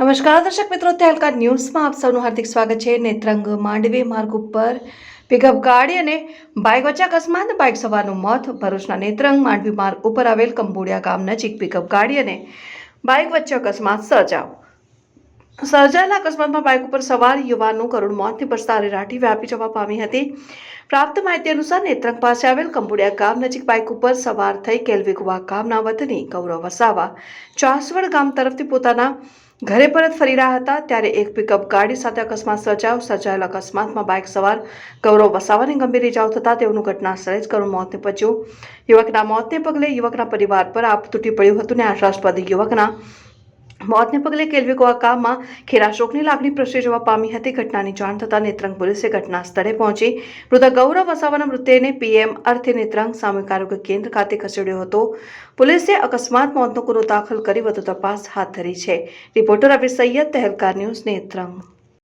નમસ્કાર દર્શક મિત્રો, તહેલકા ન્યૂઝમાં આપ સૌનું હાર્દિક સ્વાગત છે। નેત્રંગ માંડવી માર્ગ ઉપર પિકઅપ ગાડી અને બાઇક વચ્ચે અકસ્માત, બાઇક સવારનું મોત। ભરૂચના નેત્રંગ માંડવી માર્ગ ઉપર આવેલ કંબોડિયા ગામ નજીક પિકઅપ ગાડી અને બાઇક વચ્ચે અકસ્માત સર્જાયેલા અકસ્માતમાં બાઇક ઉપર સવાર યુવાનનું કરુણ મોત નિપજતા અરેરાટી વ્યાપી જવા પામી હતી। પ્રાપ્ત માહિતી અનુસાર નેત્રંગ પાસે આવેલ કંબોડિયા ગામ નજીક બાઇક ઉપર સવાર થઈ કેલવીકુવા ગામના વતની ગૌરવ વસાવા ચાસવડ ગામ તરફથી પોતાના ઘરે પરત ફરી રહ્યા હતા ત્યારે એક પિકઅપ ગાડી સાથે અકસ્માત સર્જાયેલા અકસ્માતમાં બાઇક સવાર ગૌરવ વસાવાને ગંભીર ઇજાઓ થતા તેઓનું ઘટના સ્થળે જ કરુણ મોત નીપજ્યું। યુવકના મોતને પગલે યુવકના પરિવાર પર આપ તૂટી પડ્યું હતું અને આશાસ્પદ યુવકના મોતને પગલે કેલવીકુવા ગામમાં ખેરા શોકની લાગણી પ્રસરી જવા પામી હતી। ઘટનાની જાણ થતાં નેત્રંગ પોલીસે ઘટના સ્થળે પહોંચી મૃતક ગૌરવ વસાવાના મૃતદેહને પીએમ અર્થે નેત્રંગ સામૂહિક આરોગ્ય કેન્દ્ર ખાતે ખસેડ્યો હતો। પોલીસે અકસ્માત મોતનો ગુનો દાખલ કરી વધુ તપાસ હાથ ધરી છે। Reporter Abhi Saiyed, Tehelka news, Netrang.